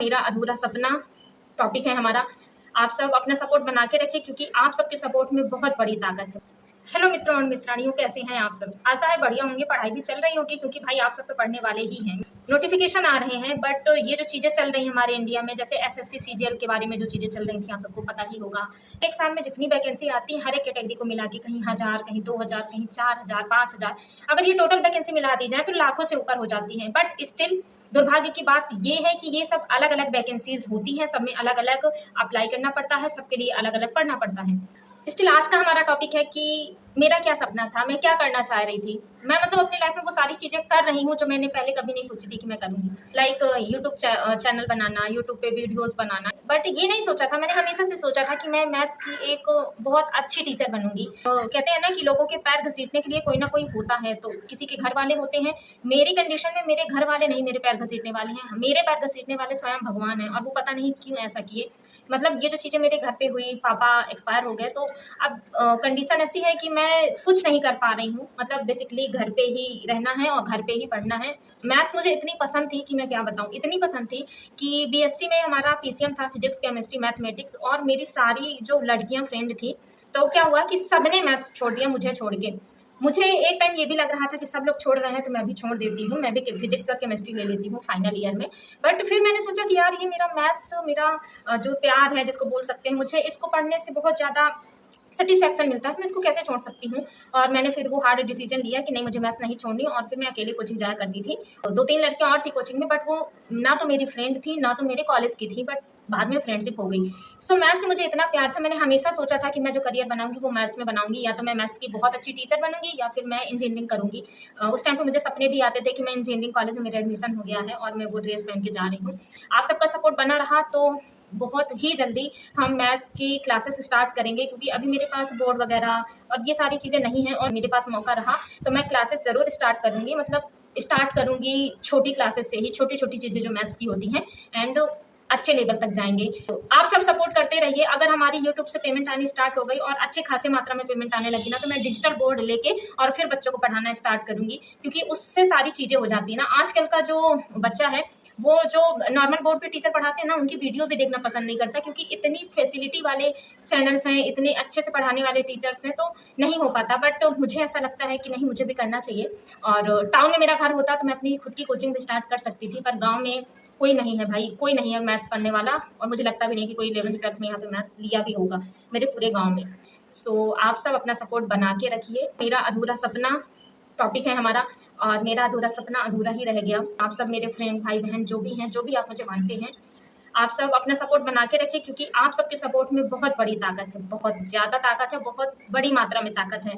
मेरा अधूरा सपना टॉपिक है हमारा। आप सब अपना सपोर्ट बना के रखिए क्योंकि आप सबके सपोर्ट में बहुत बड़ी ताकत है। हेलो मित्रों और मित्राणियों, कैसे हैं आप सब? आशा है बढ़िया होंगे, पढ़ाई भी चल रही होगी क्योंकि भाई आप सब तो पढ़ने वाले ही हैं। नोटिफिकेशन आ रहे हैं बट ये जो चीज़ें चल रही हैं हमारे इंडिया में, जैसे एसएससी सीजीएल के बारे में जो चीज़ें चल रही थी आप सबको पता ही होगा। एक साल में जितनी वैकेंसी आती है हर एक कैटेगरी को मिला के कहीं 1000, कहीं 2000, कहीं 4000, 5000, अगर ये टोटल वैकेंसी मिला दी जाए तो लाखों से ऊपर हो जाती हैं। बट स्टिल दुर्भाग्य की बात ये है कि ये सब अलग अलग वैकेंसीज होती हैं, सब में अलग अलग अप्लाई करना पड़ता है, सबके लिए अलग अलग पढ़ना पड़ता है। स्टिल आज का हमारा टॉपिक है कि मेरा क्या सपना था, मैं क्या करना चाह रही थी। मैं मतलब अपनी लाइफ में वो सारी चीज़ें कर रही हूँ जो मैंने पहले कभी नहीं सोची थी कि मैं करूँगी। लाइक यूट्यूब चैनल बनाना, यूट्यूब पे वीडियोस बनाना। बट ये नहीं सोचा था, मैंने हमेशा से सोचा था कि मैं मैथ्स की एक बहुत अच्छी टीचर बनूंगी। कहते हैं ना कि लोगों के पैर घसीटने के लिए कोई ना कोई होता है, तो किसी के घर वाले होते हैं। मेरी कंडीशन में मेरे घर वाले नहीं मेरे पैर घसीटने वाले हैं, मेरे पैर घसीटने वाले स्वयं भगवान हैं। और वो पता नहीं क्यों ऐसा किए। मतलब ये जो चीज़ें मेरे घर पे हुई, पापा एक्सपायर हो गए, तो अब कंडीशन ऐसी है कि मैं कुछ नहीं कर पा रही हूँ। मतलब बेसिकली घर पे ही रहना है और घर पे ही पढ़ना है। मैथ्स मुझे इतनी पसंद थी कि मैं क्या बताऊँ, इतनी पसंद थी कि बीएससी में हमारा पीसीएम था, फिजिक्स केमिस्ट्री मैथमेटिक्स, और मेरी सारी जो लड़कियां फ्रेंड थी, तो क्या हुआ कि सबने मैथ्स छोड़ दिया मुझे छोड़ के। मुझे एक टाइम ये भी लग रहा था कि सब लोग छोड़ रहे हैं तो मैं भी छोड़ देती हूँ, मैं भी फिजिक्स और केमिस्ट्री ले लेती हूँ फाइनल ईयर में। बट फिर मैंने सोचा कि यार ये मेरा मैथ्स, मेरा जो प्यार है जिसको बोल सकते हैं, मुझे इसको पढ़ने से बहुत ज़्यादा सेटिस्फैक्शन मिलता है, तो मैं इसको कैसे छोड़ सकती हूँ। और मैंने फिर वो हार्ड डिसीजन लिया कि नहीं, मुझे मैथ नहीं छोड़नी। और फिर मैं अकेले कोचिंग जाया करती थी। 2-3 लड़कियां और थी कोचिंग में, बट वो ना तो मेरी फ्रेंड थी ना तो मेरे कॉलेज की थी, बट बाद में फ्रेंडशिप हो गई। सो मैथ्स से मुझे इतना प्यार था, मैंने हमेशा सोचा था कि मैं जो करियर बनाऊंगी वो मैथ्स में बनाऊंगी, या तो मैं मैथ्स की बहुत अच्छी टीचर बनूंगी या फिर मैं इंजीनियरिंग करूंगी। उस टाइम पे मुझे सपने भी आते थे कि मैं इंजीनियरिंग कॉलेज में मेरा एडमिशन हो गया है और मैं वो ड्रेस पहन के जा रही हूँ। आप सबका सपोर्ट बना रहा तो बहुत ही जल्दी हम मैथ्स की क्लासेस स्टार्ट करेंगे, क्योंकि अभी मेरे पास बोर्ड वगैरह और ये सारी चीज़ें नहीं हैं, और मेरे पास मौका रहा तो मैं क्लासेस ज़रूर स्टार्ट करूँगी। मतलब स्टार्ट करूँगी छोटी क्लासेस से ही, छोटी छोटी चीज़ें जो मैथ्स की होती हैं, एंड अच्छे लेवल तक जाएंगे। तो आप सब सपोर्ट करते रहिए। अगर हमारी यूट्यूब से पेमेंट आनी स्टार्ट हो गई और अच्छे खासे मात्रा में पेमेंट आने लगी ना, तो मैं डिजिटल बोर्ड लेके और फिर बच्चों को पढ़ाना स्टार्ट करूँगी, क्योंकि उससे सारी चीज़ें हो जाती है ना। आजकल का जो बच्चा है वो जो नॉर्मल बोर्ड पे टीचर पढ़ाते हैं ना, उनकी वीडियो भी देखना पसंद नहीं करता, क्योंकि इतनी फैसिलिटी वाले चैनल्स हैं, इतने अच्छे से पढ़ाने वाले टीचर्स हैं, तो नहीं हो पाता। बट मुझे ऐसा लगता है कि नहीं, मुझे भी करना चाहिए। और टाउन में मेरा घर होता तो मैं अपनी खुद की कोचिंग भी स्टार्ट कर सकती थी, पर गाँव में कोई नहीं है भाई, कोई नहीं है मैथ पढ़ने वाला, और मुझे लगता भी नहीं कि कोई 11th-12th में यहाँ पे मैथ्स लिया भी होगा मेरे पूरे गाँव में। सो आप सब अपना सपोर्ट बना के रखिए। मेरा अधूरा सपना टॉपिक है हमारा, और मेरा अधूरा सपना अधूरा ही रह गया। आप सब मेरे फ्रेंड, भाई बहन जो भी हैं, जो भी आप मुझे मानते हैं, आप सब अपना सपोर्ट बना के रखिए, क्योंकि आप सबके सपोर्ट में बहुत बड़ी ताकत है, बहुत ज़्यादा ताकत है, बहुत बड़ी मात्रा में ताकत है।